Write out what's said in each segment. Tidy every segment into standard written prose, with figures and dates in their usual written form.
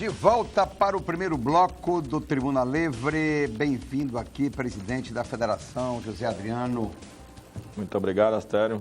De volta para o primeiro bloco do Tribuna Livre. Bem-vindo aqui, presidente da Federação, José Adriano. Muito obrigado, Astério.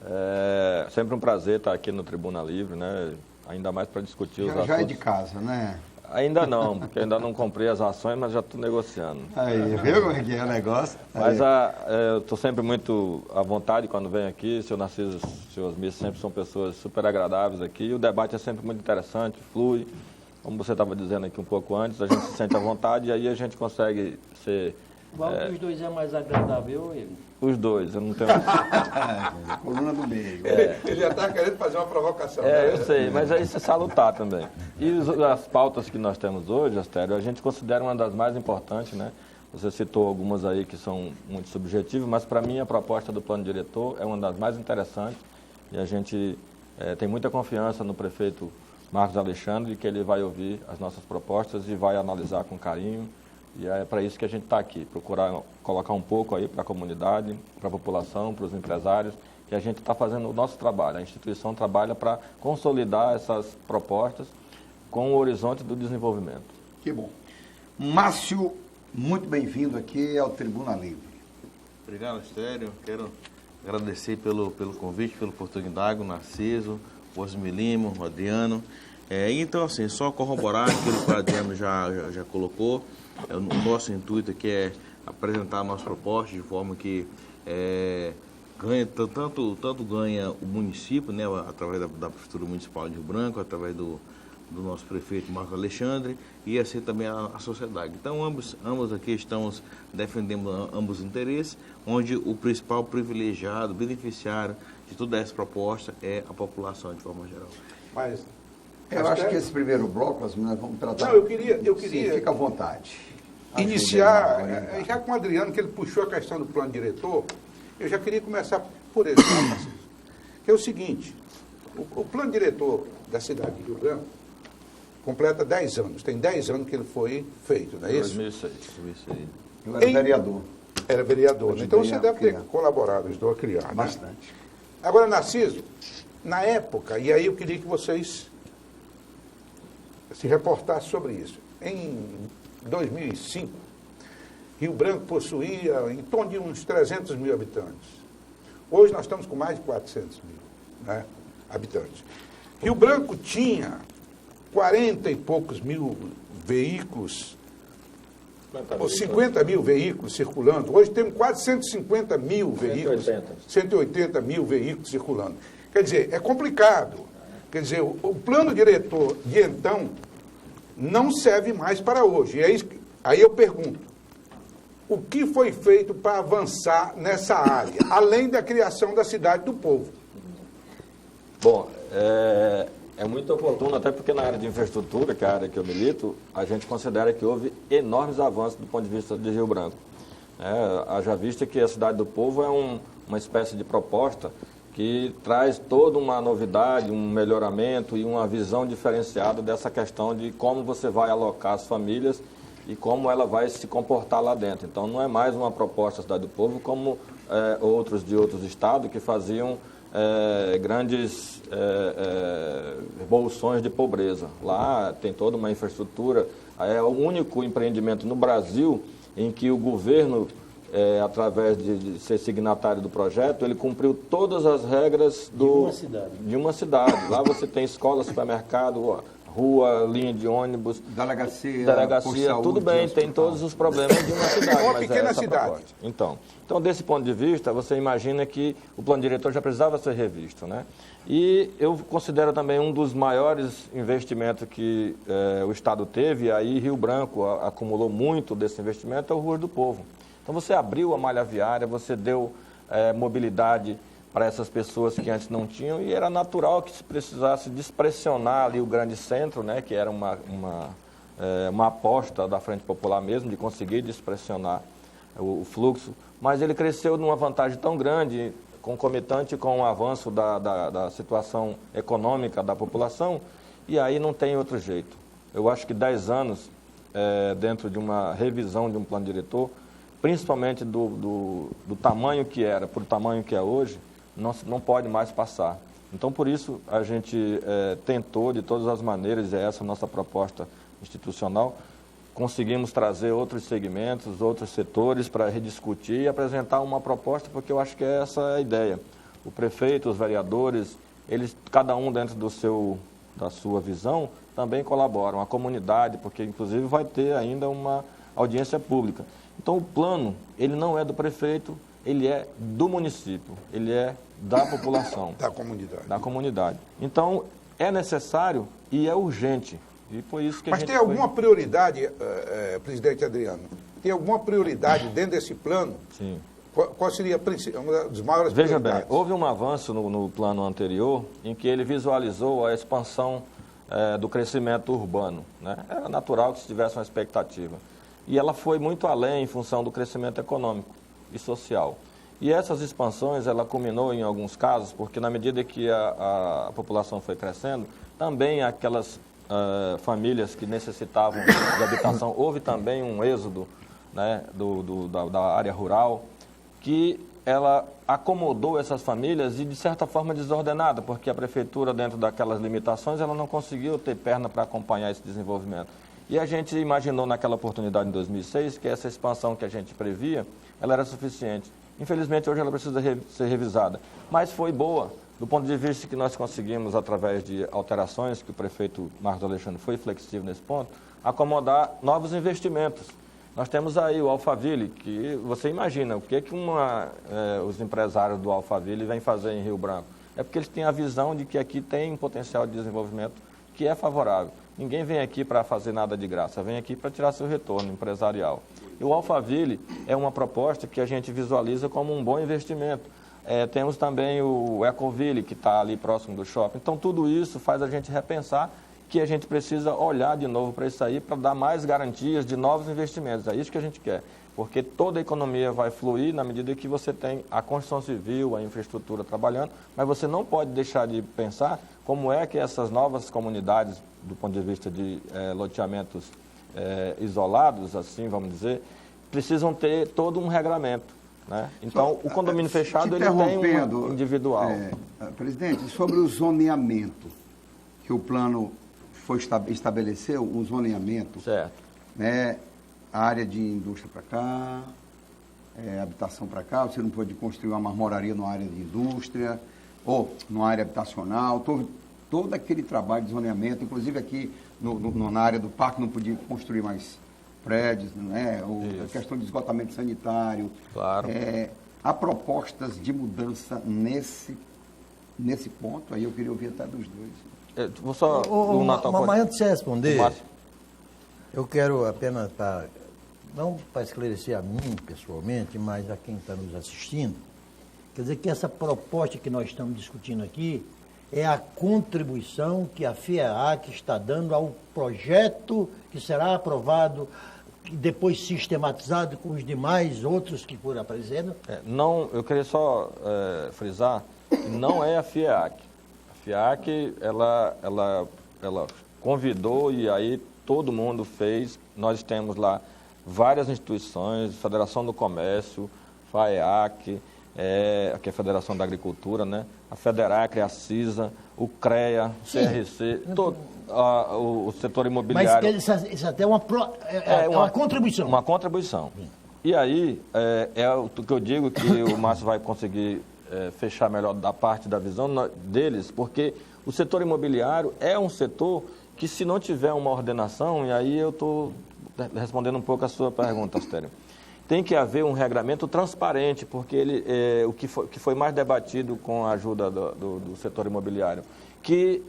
É sempre um prazer estar aqui no Tribuna Livre, né? Ainda mais para discutir os assuntos. Já é de casa, né? Ainda não, porque ainda não comprei as ações, mas já estou negociando. Aí, viu como é que é o negócio? Mas eu estou sempre muito à vontade quando venho aqui. O senhor Narciso e o senhor Osmir sempre são pessoas super agradáveis aqui. E o debate é sempre muito interessante, flui. Como você estava dizendo aqui um pouco antes, a gente se sente à vontade e aí a gente consegue ser... Qual dos dois é mais agradável ou ele? Os dois, eu não tenho... Coluna do meio. Ele já está querendo fazer uma provocação. Eu sei, mas isso é salutar também. E as pautas que nós temos hoje, Astério, a gente considera uma das mais importantes, né? Você citou algumas aí que são muito subjetivas, mas para mim a proposta do plano diretor é uma das mais interessantes e a gente tem muita confiança no prefeito Marcos Alexandre, que ele vai ouvir as nossas propostas e vai analisar com carinho. E é para isso que a gente está aqui, procurar colocar um pouco aí para a comunidade, para a população, para os empresários, que a gente está fazendo o nosso trabalho. A instituição trabalha para consolidar essas propostas com o horizonte do desenvolvimento. Que bom. Márcio, muito bem-vindo aqui ao Tribuna Livre. Obrigado, Astério. Quero agradecer pelo convite, pela oportunidade, o Narciso, o Osmir Lima, o Adriano. Então, assim, só corroborar aquilo que o Adriano já colocou. O nosso intuito aqui é apresentar a nossa proposta de forma que ganha, tanto ganha o município, né, através da Prefeitura Municipal de Rio Branco, através do nosso prefeito Marcos Alexandre, e assim também a sociedade. Então, ambos aqui estamos defendendo ambos os interesses, onde o principal privilegiado, beneficiário de toda essa proposta é a população de forma geral. Mas Eu acho que esse primeiro bloco, as meninas vão tratar... Não, eu queria Sim, fica à vontade. iniciar, já com o Adriano, que ele puxou a questão do plano diretor, eu já queria começar por ele, que é o seguinte, o plano diretor da cidade de Rio Branco completa 10 anos, tem 10 anos que ele foi feito, não é isso? 2006. Eu era vereador. Era vereador, né? Então você deve ter criar. colaborado, ajudou a criar, né? Bastante. Agora, Narciso, na época, e aí eu queria que vocês se reportassem sobre isso. Em 2005, Rio Branco possuía em torno de uns 300 mil habitantes. Hoje nós estamos com mais de 400 mil, né, habitantes. Rio Branco tinha 40 e poucos mil veículos, ou 50 mil veículos circulando. Hoje temos quase 150 mil veículos, 180 mil veículos circulando. Quer dizer, é complicado. Quer dizer, o plano diretor de então não serve mais para hoje. E aí eu pergunto, o que foi feito para avançar nessa área, além da criação da cidade do povo? Bom, é muito oportuno, até porque na área de infraestrutura, que é a área que eu milito, a gente considera que houve enormes avanços do ponto de vista de Rio Branco. Haja vista que a Cidade do Povo é uma espécie de proposta que traz toda uma novidade, um melhoramento e uma visão diferenciada dessa questão de como você vai alocar as famílias e como ela vai se comportar lá dentro. Então, não é mais uma proposta da Cidade do Povo como outros de outros estados que faziam grandes revoluções de pobreza. Lá tem toda uma infraestrutura, é o único empreendimento no Brasil em que o governo, através de ser signatário do projeto, ele cumpriu todas as regras de uma cidade. Lá você tem escola, supermercado, rua, linha de ônibus, delegacia, tudo bem, tem todos os problemas de uma cidade. Uma pequena cidade. Então, desse ponto de vista, você imagina que o plano diretor já precisava ser revisto, né? E eu considero também um dos maiores investimentos que o Estado teve, e aí Rio Branco acumulou muito desse investimento, é o Ruas do Povo. Então, você abriu a malha viária, você deu mobilidade para essas pessoas que antes não tinham, e era natural que se precisasse despressionar ali o grande centro, né, que era uma aposta da Frente Popular mesmo, de conseguir despressionar o fluxo, mas ele cresceu numa vantagem tão grande, concomitante com o avanço da situação econômica da população, e aí não tem outro jeito. Eu acho que 10 anos, dentro de uma revisão de um plano diretor, principalmente do tamanho que era para o tamanho que é hoje, não pode mais passar. Então, por isso, a gente tentou, de todas as maneiras, e é essa a nossa proposta institucional, conseguimos trazer outros segmentos, outros setores para rediscutir e apresentar uma proposta, porque eu acho que essa é a ideia. O prefeito, os vereadores, eles, cada um dentro da sua visão, também colaboram. A comunidade, porque inclusive vai ter ainda uma audiência pública. Então, o plano, ele não é do prefeito, ele é do município, ele é da população. Da comunidade. Então, é necessário e é urgente. E foi isso que Mas tem alguma prioridade, presidente Adriano? Tem alguma prioridade dentro desse plano? Sim. Qual seria uma das maiores Veja prioridades? bem, houve um avanço no plano anterior em que ele visualizou a expansão do crescimento urbano, né? Era natural que se tivesse uma expectativa. E ela foi muito além em função do crescimento econômico e social. E essas expansões, ela culminou em alguns casos, porque na medida que a população foi crescendo, também aquelas famílias que necessitavam de habitação, houve também um êxodo, né, da área rural, que ela acomodou essas famílias e, de certa forma, desordenada, porque a prefeitura, dentro daquelas limitações, ela não conseguiu ter perna para acompanhar esse desenvolvimento. E a gente imaginou naquela oportunidade, em 2006, que essa expansão que a gente previa, ela era suficiente. Infelizmente, hoje ela precisa ser revisada, mas foi boa, do ponto de vista que nós conseguimos, através de alterações, que o prefeito Marcos Alexandre foi flexível nesse ponto, acomodar novos investimentos. Nós temos aí o Alphaville, que você imagina, o que os empresários do Alphaville vêm fazer em Rio Branco? É porque eles têm a visão de que aqui tem um potencial de desenvolvimento que é favorável. Ninguém vem aqui para fazer nada de graça, vem aqui para tirar seu retorno empresarial. E o Alphaville é uma proposta que a gente visualiza como um bom investimento. Temos também o Ecoville, que está ali próximo do shopping. Então, tudo isso faz a gente repensar que a gente precisa olhar de novo para isso aí, para dar mais garantias de novos investimentos. É isso que a gente quer, porque toda a economia vai fluir na medida que você tem a construção civil, a infraestrutura trabalhando, mas você não pode deixar de pensar como é que essas novas comunidades, do ponto de vista de loteamentos isolados, assim vamos dizer, precisam ter todo um regramento, né? Então, o condomínio fechado, ele tem um individual. Presidente, sobre o zoneamento, que o plano estabeleceu, um zoneamento, certo, né, área de indústria para cá, habitação para cá, você não pode construir uma marmoraria numa área de indústria, ou numa área habitacional, todo aquele trabalho de zoneamento, inclusive aqui na área do parque não podia construir mais prédios, né? A questão de esgotamento sanitário. Claro. Há propostas de mudança nesse ponto, aí eu queria ouvir até dos dois. Vou só... Mas antes de você responder, eu quero apenas, não para esclarecer a mim pessoalmente, mas a quem está nos assistindo, quer dizer que essa proposta que nós estamos discutindo aqui é a contribuição que a FEAC está dando ao projeto que será aprovado e depois sistematizado com os demais outros que foram aparecendo? Não, eu queria só frisar que não é a FEAC. A FEAC, ela convidou e aí todo mundo fez. Nós temos lá várias instituições, Federação do Comércio, FAEAC, que é a Federação da Agricultura, né? A Federacre, a CISA, o CREA, o CRC, todo, o setor imobiliário. Mas isso até é uma contribuição. Uma contribuição. E aí, o que eu digo que o Márcio vai conseguir fechar melhor da parte da visão deles, porque o setor imobiliário é um setor que, se não tiver uma ordenação, e aí eu estou respondendo um pouco a sua pergunta, Astério, tem que haver um regramento transparente, porque o que foi mais debatido com a ajuda do setor imobiliário, que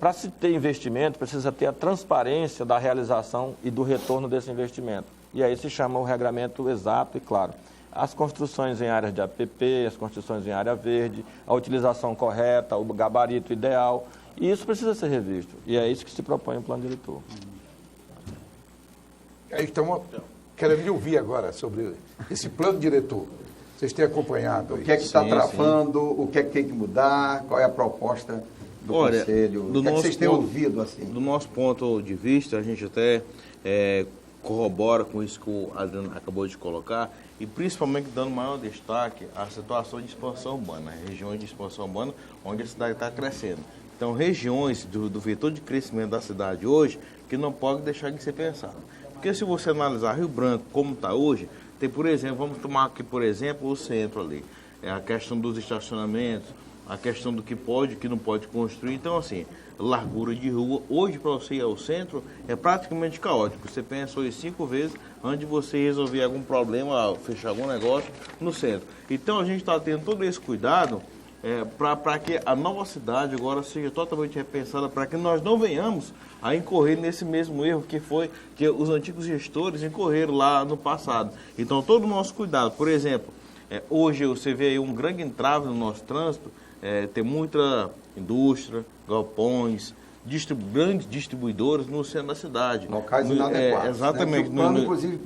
para se ter investimento, precisa ter a transparência da realização e do retorno desse investimento. E aí se chama o regramento exato e claro. As construções em áreas de APP, as construções em área verde, a utilização correta, o gabarito ideal, e isso precisa ser revisto. E é isso que se propõe o plano diretor. Aí estamos querendo lhe ouvir agora sobre esse plano diretor. Vocês têm acompanhado aí. O que é que está travando, o que é que tem que mudar, qual é a proposta do Conselho, o que é que vocês têm ouvido assim? Do nosso ponto de vista, a gente até corrobora com isso que o Adriano acabou de colocar, e principalmente dando maior destaque à situação de expansão urbana, regiões de expansão urbana onde a cidade está crescendo. Então, regiões do vetor de crescimento da cidade hoje que não pode deixar de ser pensado. Porque se você analisar Rio Branco como está hoje, tem, por exemplo, vamos tomar aqui, por exemplo, o centro ali, a questão dos estacionamentos, a questão do que pode e que não pode construir. Então, assim, largura de rua, hoje para você ir ao centro é praticamente caótico. Você pensa hoje 5 vezes antes de você resolver algum problema, fechar algum negócio no centro. Então, a gente está tendo todo esse cuidado para que a nova cidade agora seja totalmente repensada, para que nós não venhamos a incorrer nesse mesmo erro que foi que os antigos gestores incorreram lá no passado. Então, todo o nosso cuidado, por exemplo, hoje você vê aí um grande entrave no nosso trânsito, tem muita indústria, galpões, grandes distribuidores no centro da cidade. Locais inadequados. Exatamente. Né? O plano, inclusive,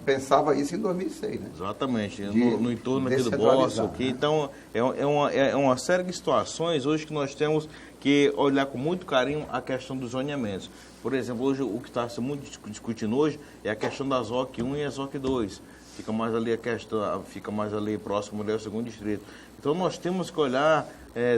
pensava isso em 2006, né? Exatamente, no entorno aqui do Bosque. Né? Então, é uma série de situações hoje que nós temos que olhar com muito carinho a questão dos zoneamentos. Por exemplo, hoje o que está se muito discutindo hoje é a questão da ZOC 1 e a ZOC 2. Fica mais ali próximo do 2º distrito. Então nós temos que olhar,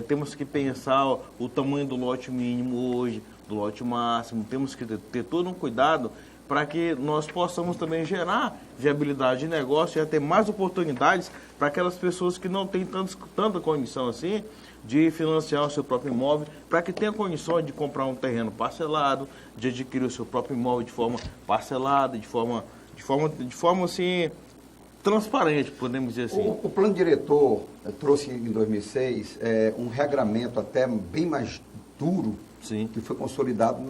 temos que pensar o tamanho do lote mínimo hoje, do lote máximo, temos que ter todo um cuidado para que nós possamos também gerar viabilidade de negócio e até mais oportunidades para aquelas pessoas que não têm tanta condição assim de financiar o seu próprio imóvel, para que tenha condições de comprar um terreno parcelado, de adquirir o seu próprio imóvel de forma parcelada, de forma assim, transparente, podemos dizer assim. O plano diretor trouxe em 2006 um regramento até bem mais duro. Sim. Que foi consolidado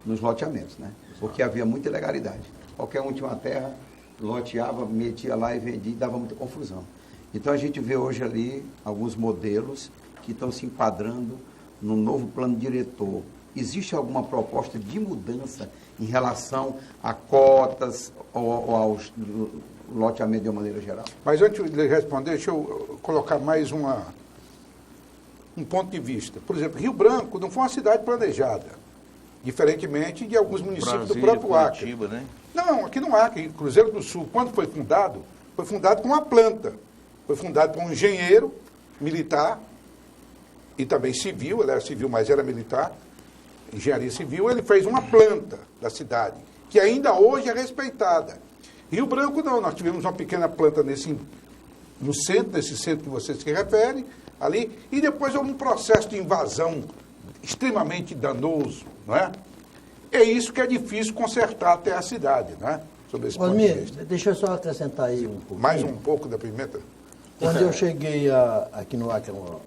nos loteamentos, né? Porque havia muita ilegalidade. Qualquer um tinha uma terra, loteava, metia lá e vendia, e dava muita confusão. Então a gente vê hoje ali alguns modelos que estão se enquadrando no novo plano diretor. Existe alguma proposta de mudança em relação a cotas ou aos loteamentos de uma maneira geral? Mas antes de responder, deixa eu colocar mais um ponto de vista. Por exemplo, Rio Branco não foi uma cidade planejada, diferentemente de alguns municípios do próprio Acre. Né? Não, aqui no Acre, Cruzeiro do Sul, quando foi fundado com uma planta. Foi fundado por um engenheiro militar e também civil, ele era civil, mas era militar, engenharia civil. Ele fez uma planta da cidade, que ainda hoje é respeitada. Rio Branco não, nós tivemos uma pequena planta no centro, nesse centro que você se refere, ali, e depois houve um processo de invasão extremamente danoso, não é? É isso que é difícil consertar até a cidade, não é? Sobre esse ponto de vista. Deixa eu só acrescentar aí um pouco. Mais um pouco da Pimenta. Quando eu cheguei aqui no Acre, eu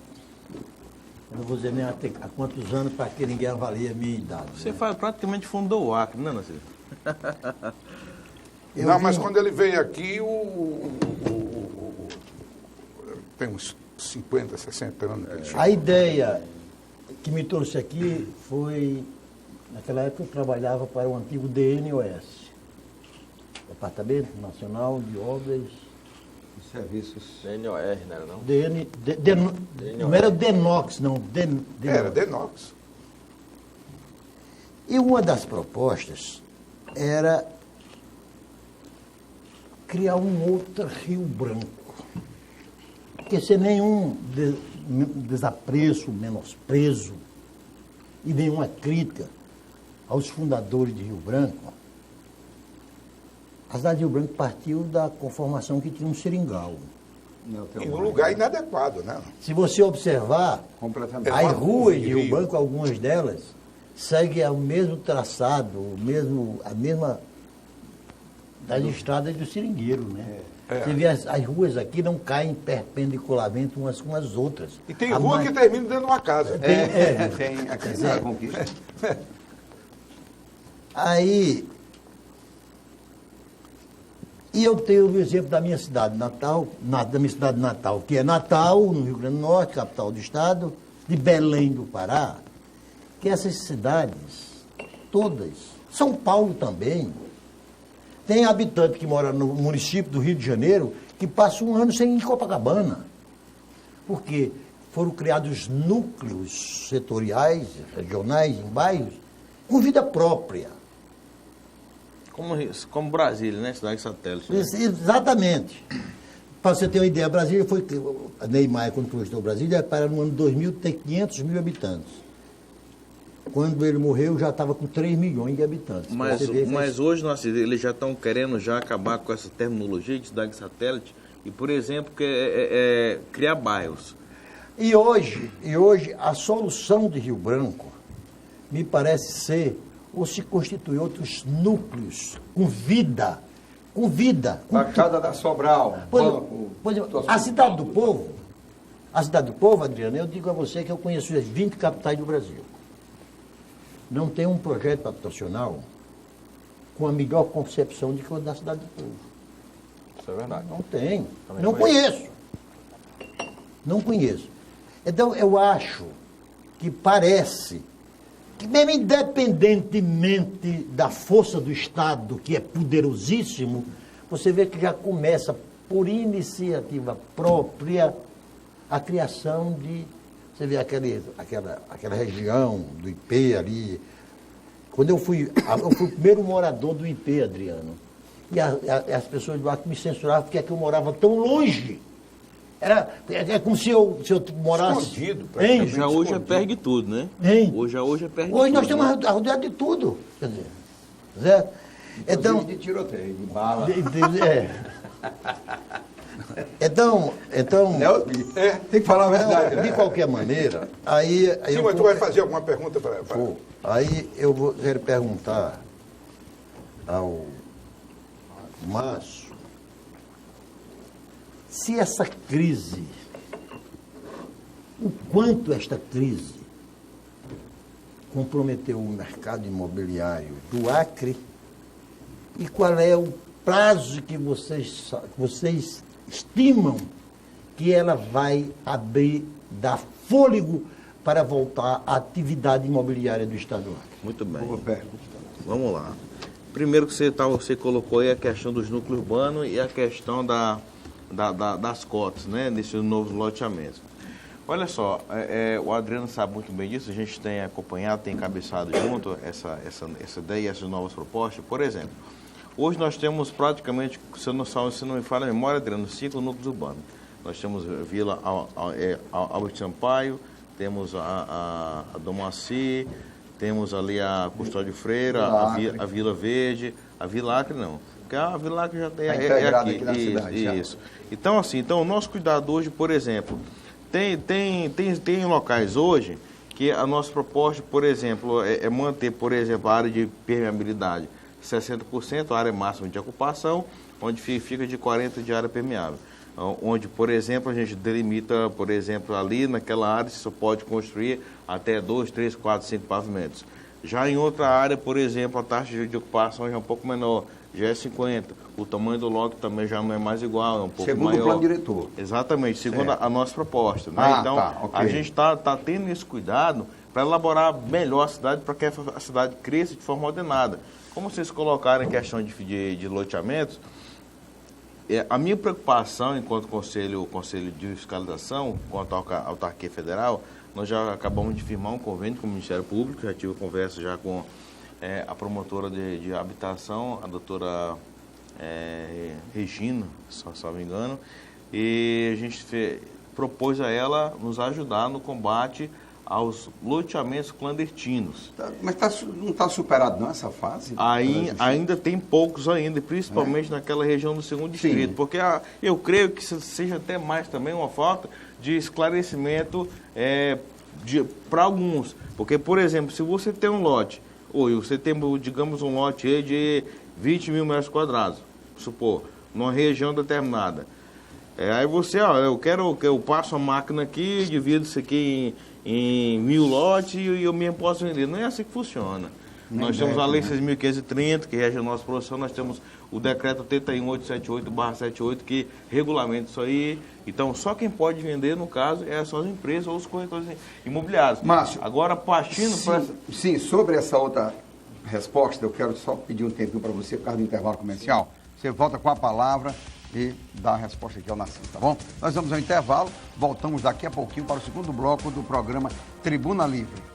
não vou dizer nem há quantos anos, para que ninguém avalie a minha idade. Você praticamente fundou o Acre, não é, Narciso? Mas quando ele veio aqui, tem uns 50, 60 anos que ele chegou. A ideia que me trouxe aqui foi, naquela época eu trabalhava para o antigo DNOS, Departamento Nacional de Obras e Serviços. DNOR, não era não? Não era Denox, não. Era Denox. E uma das propostas era criar um outro Rio Branco, que sem nenhum desapreço, menosprezo e nenhuma crítica aos fundadores de Rio Branco, a cidade de Rio Branco partiu da conformação que tinha um seringal. Em um lugar inadequado, né? Se você observar, as ruas de Rio Branco, algumas delas, seguem o mesmo traçado, a mesma das estradas do seringueiro, né? Você vê as ruas aqui não caem perpendicularmente umas com as outras. E tem rua que termina dentro de uma casa. Tem aqui na Conquista. Aí, e eu tenho o exemplo da minha cidade natal, da minha cidade natal, que é Natal, no Rio Grande do Norte, capital do estado, de Belém do Pará, que essas cidades, todas, São Paulo também, tem habitante que mora no município do Rio de Janeiro que passa um ano sem ir em Copacabana, porque foram criados núcleos setoriais, regionais, em bairros, com vida própria. Como Brasília, né? Cidade satélite. Né? Exatamente. Para você ter uma ideia, Brasília foi... A Neymar, quando conquistou Brasília, para no ano 2000 ter 500 mil habitantes. Quando ele morreu, já estava com 3 milhões de habitantes. Mas hoje, eles já estão querendo já acabar com essa terminologia de cidade satélite e, por exemplo, criar bairros. E hoje, a solução de Rio Branco me parece ser ou se constituir outros núcleos com vida. Baixada da Sobral, Por exemplo, a Cidade do Povo, Adriano, eu digo a você que eu conheço as 20 capitais do Brasil. Não tem um projeto habitacional com a melhor concepção de que o da Cidade do Povo. Isso é verdade. Não tem. Não conheço. Não conheço. Então, eu acho que parece que, mesmo independentemente da força do Estado, que é poderosíssimo, você vê que já começa, por iniciativa própria, a criação de... Você vê aquela região do IP ali. Quando eu fui o primeiro morador do IP, Adriano. E as pessoas do Acre me censuravam porque é que eu morava tão longe. É como se eu morasse... Escondido. Já hoje é perto de tudo, né? Hoje é perto de tudo. Hoje nós estamos rodeados de tudo. Quer dizer, certo? Então, de tiroteio, de bala. Então tem que falar a verdade. De qualquer maneira, aí... Sim, mas tu vai fazer alguma pergunta para... Aí eu vou querer perguntar ao Márcio se essa crise, o quanto esta crise comprometeu o mercado imobiliário do Acre e qual é o prazo que vocês estimam que ela vai abrir, dar fôlego para voltar à atividade imobiliária do Estado do Acre. Muito bem. Vamos lá. Primeiro que você colocou aí a questão dos núcleos urbanos e a questão das cotas, né, nesses novos loteamentos. Olha só, o Adriano sabe muito bem disso, a gente tem acompanhado, tem encabeçado junto essa ideia e essas novas propostas. Por exemplo, hoje nós temos praticamente, se não me falha a memória, Adriano, 5 núcleos urbanos. Nós temos Vila Albert Sampaio, temos a Dom Maci, temos ali a Custódio Freira, a Vila Verde, a Vila Acre não. Porque a Vila Acre já tem aqui na cidade. Isso. Então, assim, o nosso cuidado hoje, por exemplo, tem locais hoje que a nossa proposta, por exemplo, é manter, por exemplo, a área de permeabilidade 60%, a área máxima de ocupação, onde fica de 40% de área permeável. Onde, por exemplo, a gente delimita, por exemplo, ali naquela área se só pode construir até 2, 3, 4, 5 pavimentos. Já em outra área, por exemplo, a taxa de ocupação já é um pouco menor, já é 50%. O tamanho do lote também já não é mais igual, é um pouco maior. Segundo o plano diretor. Exatamente, segundo a nossa proposta. Né? Então, a gente está tendo esse cuidado para elaborar melhor a cidade, para que a cidade cresça de forma ordenada. Como vocês colocaram em questão de loteamentos, a minha preocupação enquanto conselho de fiscalização, quanto à autarquia federal, nós já acabamos de firmar um convênio com o Ministério Público, já tive conversa já com a promotora de habitação, a doutora Regina, se não me engano, e a gente propôs a ela nos ajudar no combate aos loteamentos clandestinos. Mas não está superado não essa fase? Ainda tem poucos ainda, principalmente naquela região do 2º distrito, sim. Porque eu creio que seja até mais também uma falta de esclarecimento para alguns. Porque, por exemplo, se você tem um lote, ou você tem, digamos, um lote aí de 20 mil metros quadrados, supor, numa região determinada. Aí você, eu passo a máquina aqui, divido isso aqui em 1000 lotes e eu mesmo posso vender. Não é assim que funciona. Nós temos a Lei 6.530, que rege a nossa produção, nós temos o decreto 31878/78, que regulamenta isso aí. Então, só quem pode vender, no caso, são as empresas ou os corretores imobiliários. Márcio, agora, partindo para... Sim, sobre essa outra resposta, eu quero só pedir um tempinho para você, por causa do intervalo comercial. Você volta com a palavra e dá a resposta aqui ao Nassim, tá bom? Nós vamos ao intervalo, voltamos daqui a pouquinho para o segundo bloco do programa Tribuna Livre.